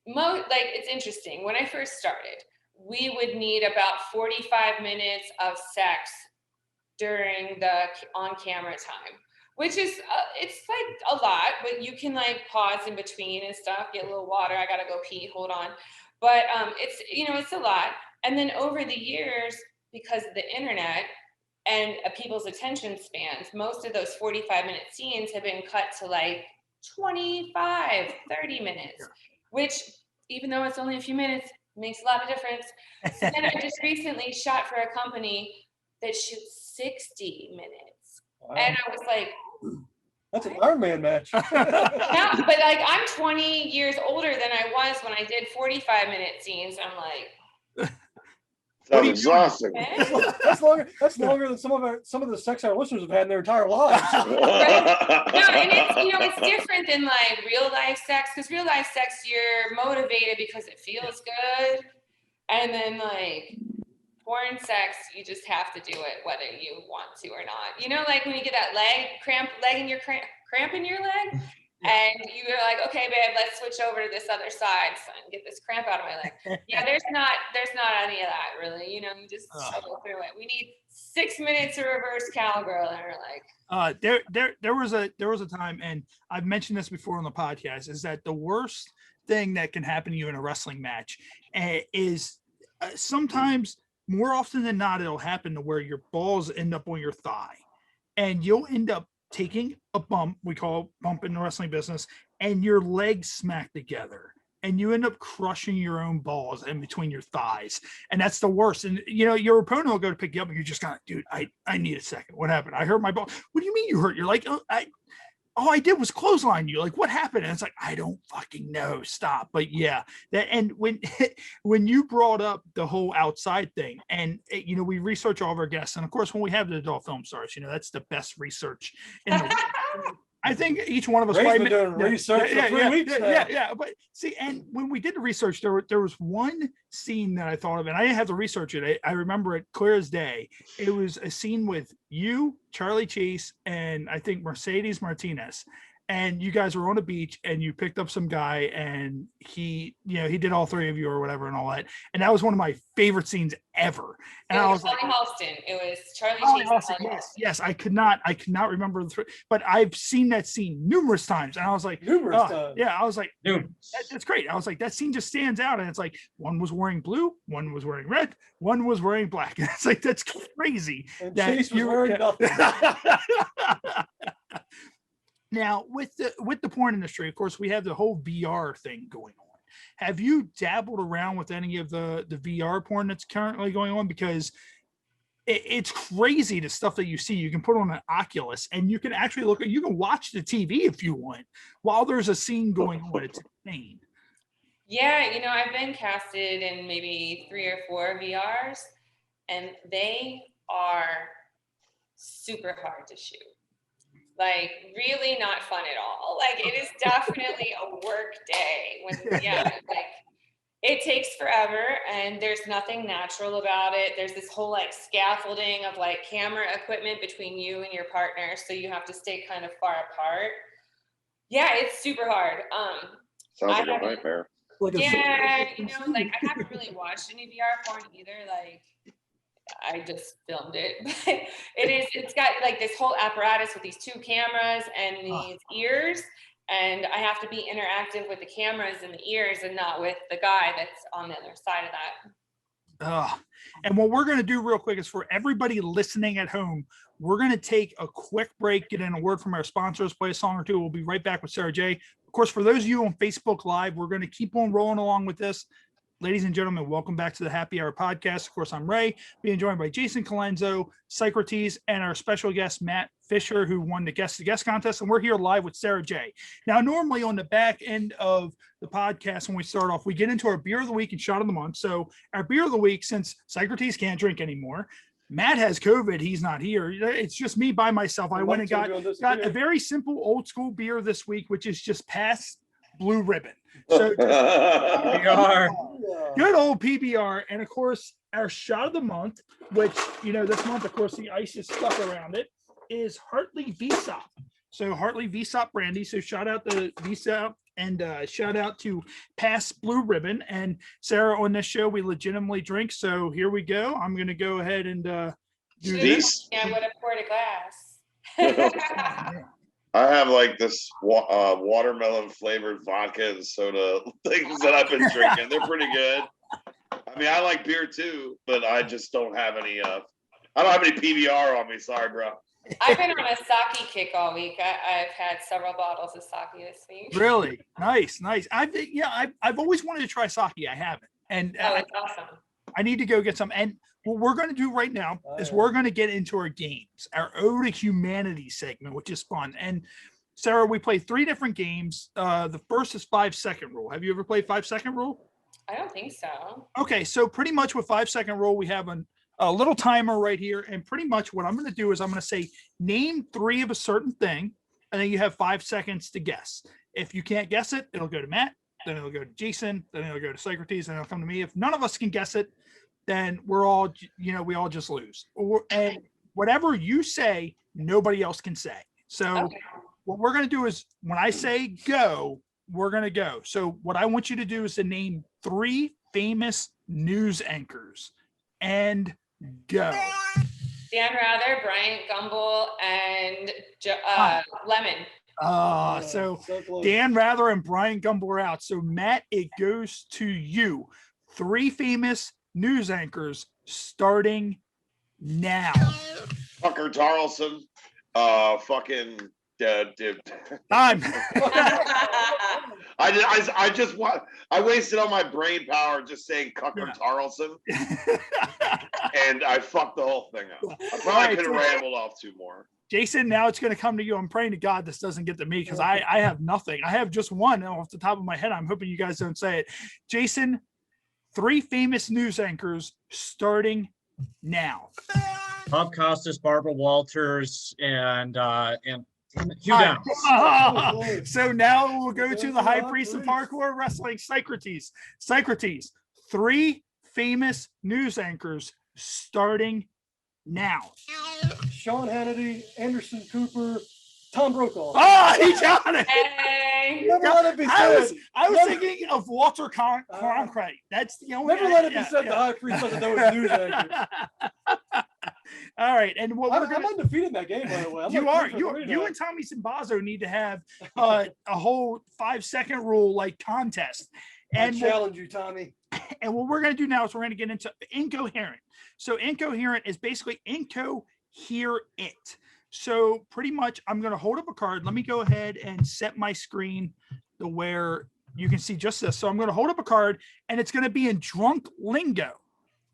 Like, it's interesting. When I first started, we would need about 45 minutes of sex during the on-camera time, which is, it's like a lot, but you can like pause in between and stuff, get a little water. I gotta go pee, hold on. But it's, you know, it's a lot. And then over the years, because of the internet and people's attention spans, most of those 45-minute scenes have been cut to like 25, 30 minutes, which even though it's only a few minutes, makes a lot of difference. So then I just recently shot for a company that shoots 60 minutes. Wow. And I was like, that's an Iron Man match. Yeah, but like I'm 20 years older than I was when I did 45-minute scenes. I'm like, that's exhausting. That's longer than some of the sex our listeners have had in their entire lives. Right? No, and it's, you know, it's different than like real life sex, because real life sex you're motivated because it feels good, and then like porn sex you just have to do it whether you want to or not. You know, like when you get that cramp in your leg, And you were like, okay, babe, let's switch over to this other side and get this cramp out of my leg. Yeah, there's not any of that really. You just struggle through it. We need 6 minutes of reverse cowgirl, and we're like, there was a time, and I've mentioned this before on the podcast, is that the worst thing that can happen to you in a wrestling match is sometimes, more often than not, it'll happen to where your balls end up on your thigh, and you'll end up taking a bump, we call bump in the wrestling business, and your legs smack together, and you end up crushing your own balls in between your thighs, and that's the worst. And your opponent will go to pick you up, and you're just kind of, dude, I need a second. What happened? I hurt my ball. What do you mean you hurt? You're like, all I did was clothesline you. Like, what happened? And it's like, I don't fucking know. Stop. But yeah, and when you brought up the whole outside thing, and we research all of our guests, and of course, when we have the adult film stars, that's the best research in the world. I think each one of us been doing research for 3 weeks now. Yeah. But see, and when we did the research, there was one scene that I thought of, and I didn't have to research it. I remember it clear as day. It was a scene with you, Charlie Chase, and I think Mercedes Martinez. And you guys were on a beach, and you picked up some guy, and he did all three of you or whatever and all that. And that was one of my favorite scenes ever. And it I was was Charlie like, Halston. It was Charlie Chase. Yes. I could not remember the three, but I've seen that scene numerous times. And I was like, numerous times. Yeah, I was like, that's great. I was like, that scene just stands out. And it's like, one was wearing blue, one was wearing red, one was wearing black. And it's like, that's crazy. And Chase was wearing nothing. Now, with the porn industry, of course, we have the whole VR thing going on. Have you dabbled around with any of the VR porn that's currently going on? Because it's crazy, the stuff that you see. You can put on an Oculus, and you can actually you can watch the TV if you want while there's a scene going on. It's insane. Yeah, I've been casted in maybe 3 or 4 VRs, and they are super hard to shoot. Like, really not fun at all. Like, it is definitely a work day it takes forever, and there's nothing natural about it. There's this whole scaffolding of camera equipment between you and your partner, so you have to stay kind of far apart. Yeah, it's super hard. Sounds like a nightmare. I haven't really watched any VR porn either. I just filmed it, but it's got this whole apparatus with these 2 cameras and these ears, and I have to be interactive with the cameras and the ears and not with the guy that's on the other side of that. And what we're going to do real quick is, for everybody listening at home, we're going to take a quick break, get in a word from our sponsors, play a song or two. We'll be right back with Sara Jay. Of course, for those of you on Facebook Live, we're going to keep on rolling along with this. Ladies and gentlemen, welcome back to the Happy Hour podcast. Of course, I'm Ray, being joined by Jason Colenzo, Psycrotes, and our special guest, Matt Fischer, who won the guest contest. And we're here live with Sara Jay. Now, normally on the back end of the podcast, when we start off, we get into our beer of the week and shot of the month. So our beer of the week, since Psycrotes can't drink anymore, Matt has COVID. He's not here. It's just me by myself. I went and got a very simple old school beer this week, which is just past Blue Ribbon. So PBR. Good old PBR. And of course, our shot of the month, which, this month, of course, the ice is stuck around it, is Hartley VSOP. So Hartley VSOP brandy. So shout out to VSOP, and shout out to Past Blue Ribbon. And Sara, on this show, we legitimately drink. So here we go. I'm going to go ahead and do this. Yeah, I would have poured a glass. I have this watermelon flavored vodka and soda things that I've been drinking. They're pretty good. I mean, I like beer too, but I just don't have any. I don't have any PBR on me. Sorry, bro. I've been on a sake kick all week. I've had several bottles of sake this week. Really? Nice. I've always wanted to try sake. I haven't. And it's awesome. I need to go get some. And what we're going to do right now is we're going to get into our games, our Ode to Humanity segment, which is fun. And Sara, we play 3 different games. The first is 5-second rule. Have you ever played 5-second rule? I don't think so. Okay, so pretty much with 5-second rule, we have a little timer right here. And pretty much what I'm going to do is I'm going to say, name 3 of a certain thing, and then you have 5 seconds to guess. If you can't guess it, it'll go to Matt, then it'll go to Jason, then it'll go to Psycrotes, and it'll come to me. If none of us can guess it, then we're all, we all just lose. And whatever you say, nobody else can say. So what we're going to do is when I say go, we're going to go. So what I want you to do is to name 3 famous news anchors and go. Dan Rather, Bryant Gumbel, and Lemon. So Dan Rather and Brian Gumbel are out. So Matt, it goes to you. 3 famous news anchors starting now. Tucker Carlson, fucking Time. I wasted all my brain power just saying Tucker Carlson, and I fucked the whole thing up. I probably could have rambled off 2 more. Jason, now it's going to come to you. I'm praying to God this doesn't get to me because I have nothing. I have just one off the top of my head. I'm hoping you guys don't say it. Jason, 3 famous news anchors starting now. Bob Costas, Barbara Walters, and Hugh Downs. So now we'll go to the high priest of hardcore wrestling, Psycrotes. Psycrotes, 3 famous news anchors starting now. Sean Hannity, Anderson Cooper, Tom Brokaw. Oh, he got it. Hey. Never let it be said. I was thinking of Walter Cronkite. That's the only. Never let it be said the high priest doesn't know his news anchors. All right, and what I'm undefeated in that game, by the way. You and Tommy Simbazo need to have a whole 5-second rule like contest. And I challenge you, Tommy. And what we're going to do now is we're going to get into incoherent. So incoherent is basically incoherent. So pretty much I'm going to hold up a card. Let me go ahead and set my screen to where you can see just this. So I'm going to hold up a card and it's going to be in drunk lingo.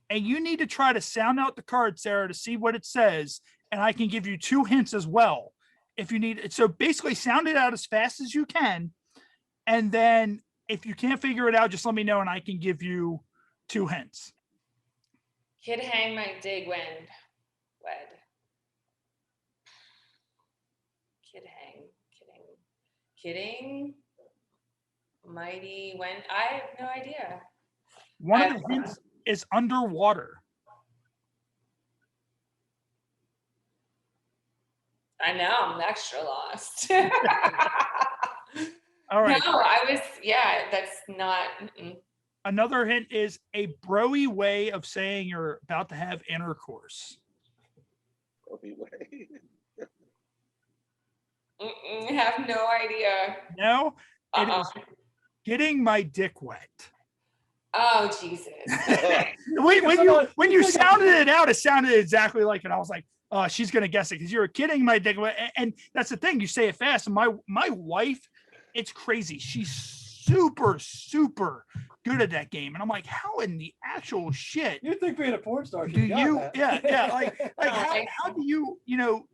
And you need to try to sound out the card, Sarah, to see what it says. And I can give you 2 hints as well if you need it. So basically sound it out as fast as you can. And then if you can't figure it out, just let me know and I can give you 2 hints. Kid hang my dig wed. Kidding. Mighty when I have no idea. One of the hints is underwater. I know, I'm extra lost. All right. No, that's not. Another hint is a broy way of saying you're about to have intercourse. Broy way. Have no idea. No, it is getting my dick wet. Oh, Jesus. when you sounded it out, it sounded exactly like it. I was like, oh, she's going to guess it because you're kidding my dick wet. And that's the thing. You say it fast. And my wife, it's crazy. She's super, super good at that game. And I'm like, how in the actual shit? You think being a porn star do you? Yeah. Like how do you,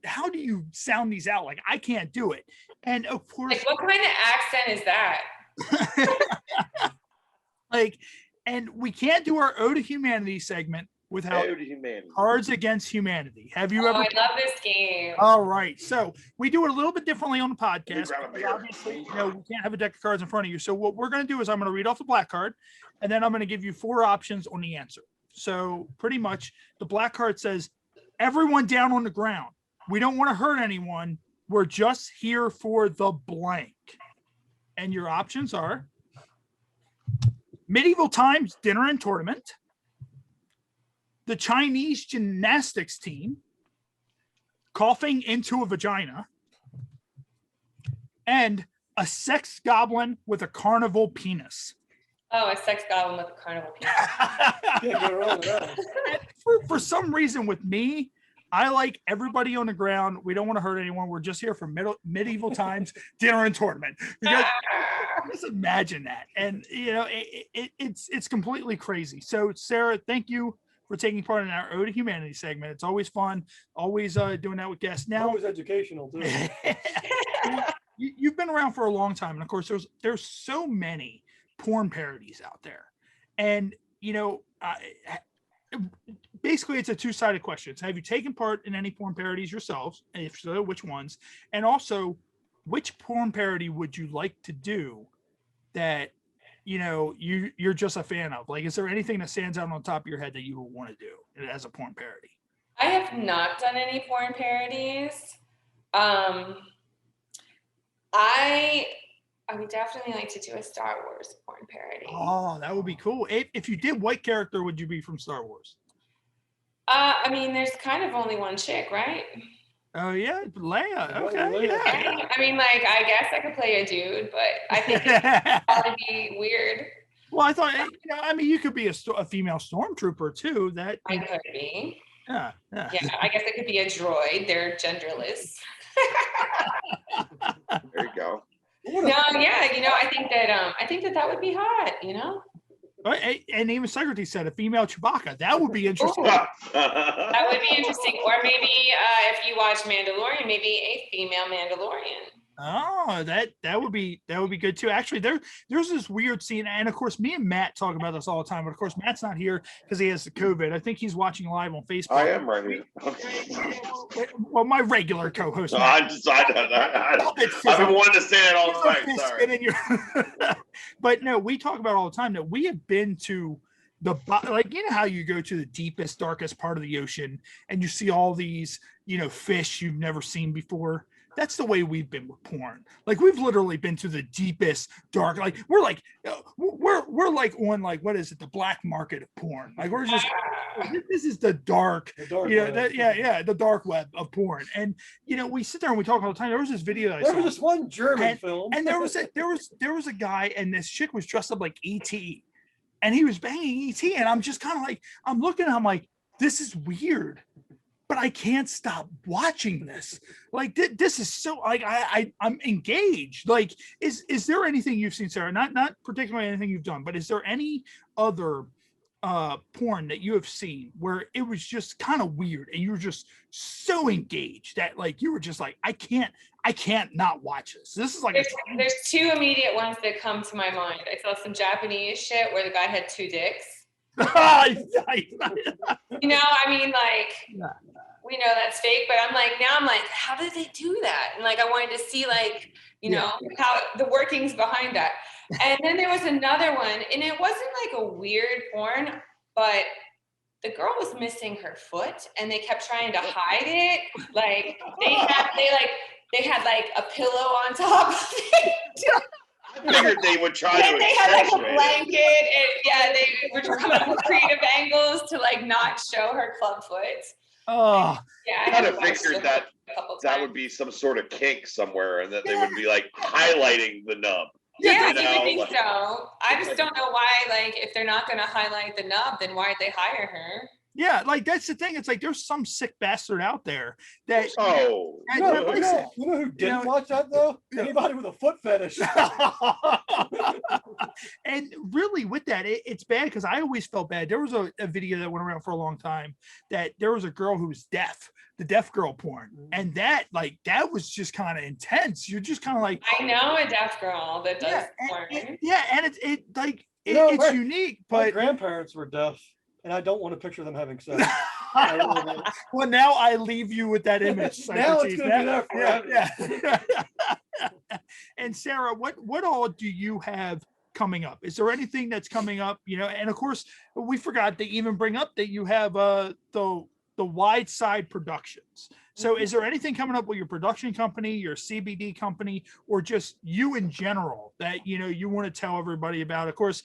how do you sound these out? Like I can't do it. And of course, like what kind of accent is that? And we can't do our Ode to Humanity segment without Cards Against Humanity. Have you ever? I love this game. All right. So we do it a little bit differently on the podcast. Obviously, we can't have a deck of cards in front of you. So what we're going to do is I'm going to read off the black card, and then I'm going to give you 4 options on the answer. So pretty much the black card says, everyone down on the ground. We don't want to hurt anyone. We're just here for the blank. And your options are Medieval Times Dinner and Tournament, the Chinese gymnastics team, coughing into a vagina, and a sex goblin with a carnival penis. Oh, a sex goblin with a carnival penis. Can't go wrong with that. For some reason with me, I like everybody on the ground. We don't want to hurt anyone. We're just here for medieval times, dinner and tournament. Because just imagine that. And, it's completely crazy. So, Sarah, thank you for taking part in our Ode to Humanity segment. It's always fun. Always doing that with guests. Now, always educational, too. You've been around for a long time. And, of course, there's so many porn parodies out there. And, basically, it's a 2-sided question. Have you taken part in any porn parodies yourselves? And if so, which ones? And also, which porn parody would you like to do that, you're just a fan of? Like, is there anything that stands out on top of your head that you would want to do as a porn parody? I have not done any porn parodies. I would definitely like to do a Star Wars porn parody. Oh, that would be cool. If you did, what character would you be from Star Wars? I mean, there's kind of only one chick, right? Oh yeah, Leia. Okay, Leia. yeah. I mean, like, I guess I could play a dude, but I think it'd probably be weird. Well, I thought, I mean, you could be a female stormtrooper too. That I could be. yeah. Yeah, I guess it could be a droid. They're genderless. There you go. No, yeah, I think that would be hot, And even Psycrotes said a female Chewbacca. That would be interesting. That would be interesting. Or maybe if you watch Mandalorian, maybe a female Mandalorian. Oh, that would be good too. Actually, there's this weird scene, and of course, me and Matt talk about this all the time. But of course, Matt's not here because he has the COVID. I think he's watching live on Facebook. I am right here. Well, my regular co-host. No, I've been wanting to say it all the time. Sorry. But no, we talk about all the time that we have been to how you go to the deepest, darkest part of the ocean and you see all these, fish you've never seen before. That's the way we've been with porn. Like we've literally been to the deepest dark. Like we're like on like what is it? The black market of porn. Like we're just this is the dark. The dark web of porn. And we sit there and we talk all the time. There was this video that I saw. There was this one German film, and there was a guy, and this chick was dressed up like E.T. and he was banging E.T. and I'm just kind of like I'm looking. I'm like, this is weird. But I can't stop watching this. Like this is so like I'm engaged. Like is there anything you've seen, Sarah? Not particularly anything you've done, but is there any other porn that you have seen where it was just kind of weird and you were just so engaged that like you were just like I can't not watch this. This is like there's two immediate ones that come to my mind. I saw some Japanese shit where the guy had two dicks. I mean, like, we know that's fake, but I'm like, how did they do that? And like, I wanted to see like, how the workings behind that. And then there was another one, and it wasn't like a weird porn, but the girl was missing her foot, and they kept trying to hide it. Like they had like a pillow on top of it. I figured they would try to. They had like a blanket, and they were coming up with creative angles to like not show her club foot. Oh, yeah. I kind of figured that would be some sort of kink somewhere, and that they would be like highlighting the nub. Yeah, I think so. I just don't know why. Like, if they're not going to highlight the nub, then why'd they hire her? Yeah, like that's the thing. It's like there's some sick bastard out there that. Oh, you know who didn't watch that though? Anybody with a foot fetish. And really, with that, it's bad because I always felt bad. There was a video that went around for a long time that there was a girl who was deaf, the deaf girl porn, and that was just kind of intense. You're just kind of like, I know a deaf girl that does porn. And it's unique. But my grandparents were deaf. And I don't want to picture them having sex. Well, now I leave you with that image. Now it's going to be there forever. Yeah. And Sarah, what all do you have coming up? Is there anything that's coming up? And of course, we forgot to even bring up that you have the Wide Side Productions. So is there anything coming up with your production company, your CBD company, or just you in general that, you want to tell everybody about? Of course,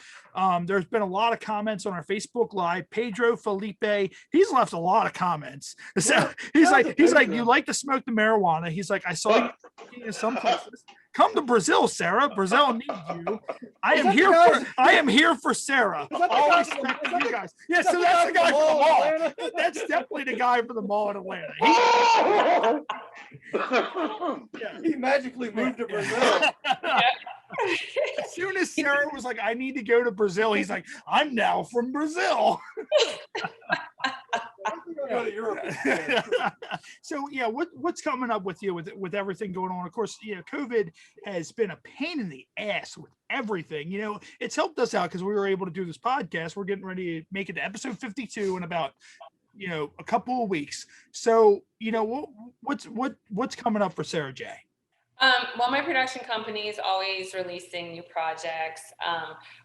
there's been a lot of comments on our Facebook Live. Pedro Felipe, he's left a lot of comments. So he's like, you like to smoke the marijuana. He's like, I saw you in some places. Come to Brazil, Sarah. Brazil needs you. I am here for Sarah. All respect to you guys. Yeah, so that's the guy from the mall. That's definitely the guy from the mall in Atlanta. He magically moved to Brazil. As soon as Sarah was like, I need to go to Brazil, he's like, I'm now from Brazil. Go to Europe. So what's coming up with you with everything going on? Of course, COVID has been a pain in the ass with everything. It's helped us out because we were able to do this podcast. We're getting ready to make it to episode 52 in about a couple of weeks. So what's coming up for Sara Jay? Well, my production company is always releasing new projects.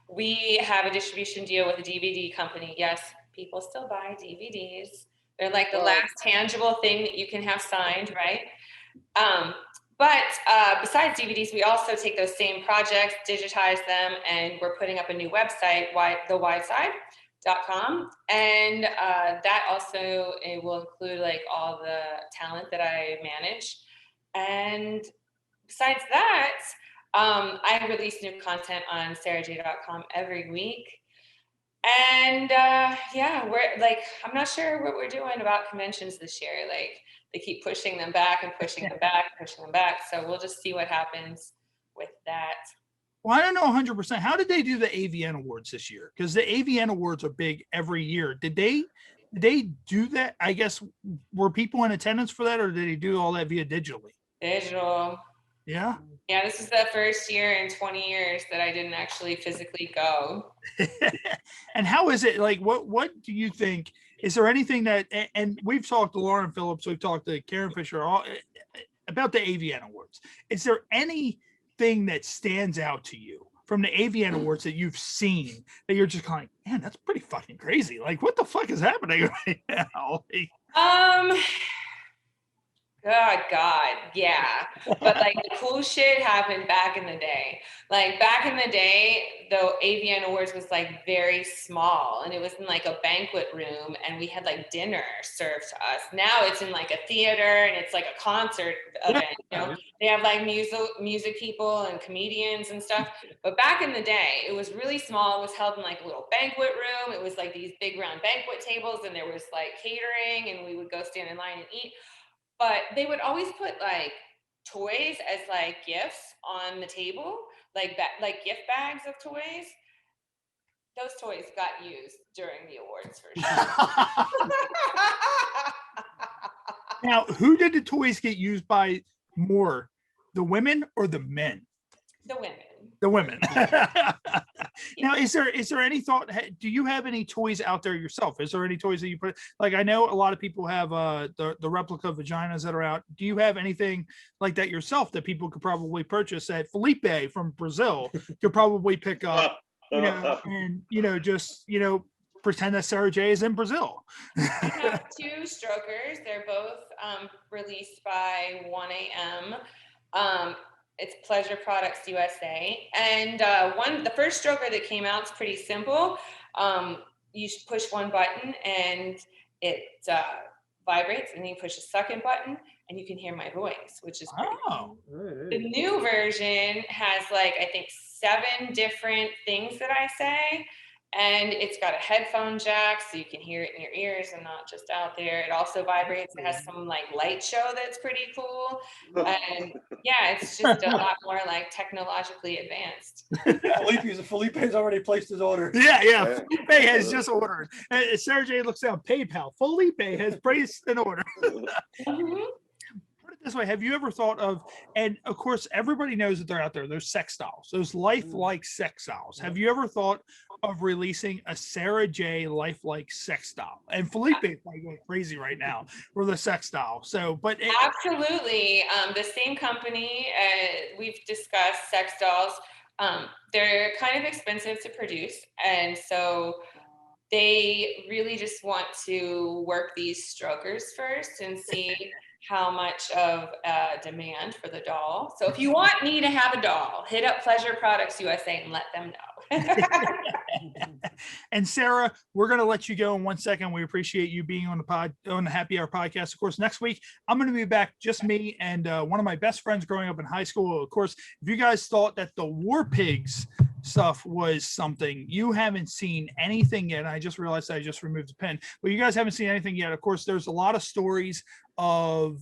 We have a distribution deal with a DVD company. Yes, people still buy DVDs. They're like the last tangible thing that you can have signed, right? But But besides DVDs, we also take those same projects, digitize them, and we're putting up a new website, thewideside.com. And that also, it will include like all the talent that I manage. And besides that, I release new content on sarajay.com every week. And yeah, we're like, I'm not sure what we're doing about conventions this year. Like, they keep pushing them back and pushing them back, pushing them back. So we'll just see what happens with that. Well, I don't know 100%. How did they do the AVN Awards this year? Because the AVN Awards are big every year. Did they do that? I guess, were people in attendance for that, or did they do all that via digitally? Digital. Yeah. Yeah, this is the first year in 20 years that I didn't actually physically go. And how is it? Like, what do you think? Is there anything that, and we've talked to Lauren Phillips, we've talked to Karen Fisher about the AVN Awards. Is there anything that stands out to you from the AVN Awards that you've seen that you're just kind of, man, that's pretty fucking crazy. Like, what the fuck is happening right now? God, yeah. But like the cool shit happened back in the day. Like back in the day, the AVN Awards was like very small, and it was in like a banquet room, and we had like dinner served to us. Now it's in like a theater, and it's like a concert event. You know, they have like music people and comedians and stuff. But back in the day, it was really small. It was held in like a little banquet room. It was like these big round banquet tables, and there was like catering, and we would go stand in line and eat. But they would always put like toys as like gifts on the table, like gift bags of toys. Those toys got used during the awards for sure. Now, who did the toys get used by more, the women or the men? The women. The women. Now, is there any thought? Do you have any toys out there yourself? Is there any toys that you put? Like, I know a lot of people have the replica vaginas that are out. Do you have anything like that yourself that people could probably purchase that Felipe from Brazil could probably pick up? You know, and just pretend that Sara Jay is in Brazil. I have two strokers. They're both released by 1AM. It's Pleasure Products USA. And the first stroker that came out is pretty simple. You push one button and it vibrates, and then you push a second button and you can hear my voice, which is pretty cool. The new version has like, I think 7 different things that I say. And it's got a headphone jack, so you can hear it in your ears and not just out there. It also vibrates. It has some like light show that's pretty cool. And yeah, it's just a lot more like technologically advanced. Felipe's already placed his order. Yeah. Felipe has just ordered. Sara Jay looks down PayPal. Felipe has placed an order. Mm-hmm. Put it this way, have you ever thought of, and of course everybody knows that they're out there, those sex dolls, those lifelike sex dolls. Have you ever thought of releasing a Sara Jay lifelike sex doll? And Felipe is like going crazy right now for the sex doll. So, but absolutely, the same company, we've discussed sex dolls. They're kind of expensive to produce, and so they really just want to work these strokers first and see how much of demand for the doll. So if you want me to have a doll, hit up Pleasure Products USA and let them know. And Sara, we're going to let you go in 1 second. We appreciate you being on the Happy Hour podcast. Of course, next week I'm going to be back, just me and one of my best friends growing up in high school. Of course, if you guys thought that the War Pigs stuff was something, you haven't seen anything yet. I just realized I just removed the pen, but you guys haven't seen anything yet. Of course, there's a lot of stories of,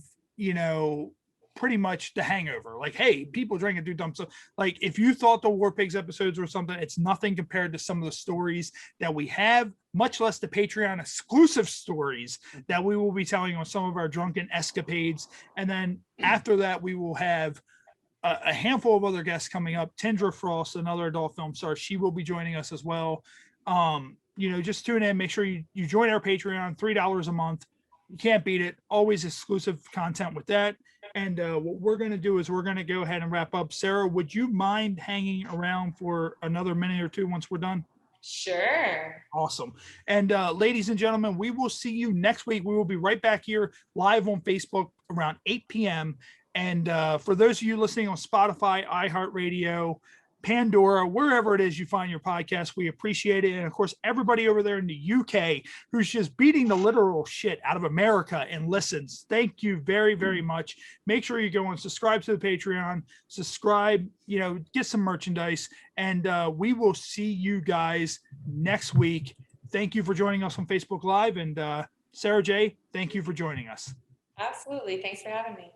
pretty much The Hangover. Like, hey, people drink and do dumb stuff. Like, if you thought the War Pigs episodes were something, it's nothing compared to some of the stories that we have, much less the Patreon exclusive stories that we will be telling on some of our drunken escapades. And then after that, we will have a handful of other guests coming up. Tindra Frost, another adult film star, she will be joining us as well. Just tune in. Make sure you join our Patreon, $3 a month. You can't beat it. Always exclusive content with that. And what we're going to do is we're going to go ahead and wrap up. Sara, would you mind hanging around for another minute or two once we're done? Sure. Awesome. And ladies and gentlemen, we will see you next week. We will be right back here live on Facebook around 8 p.m. And for those of you listening on Spotify, iHeartRadio, Pandora, wherever it is you find your podcast, we appreciate it. And of course, everybody over there in the UK who's just beating the literal shit out of America and listens. Thank you very, very much. Make sure you go and subscribe to the Patreon, subscribe, get some merchandise, and we will see you guys next week. Thank you for joining us on Facebook Live. And Sara Jay, thank you for joining us. Absolutely. Thanks for having me.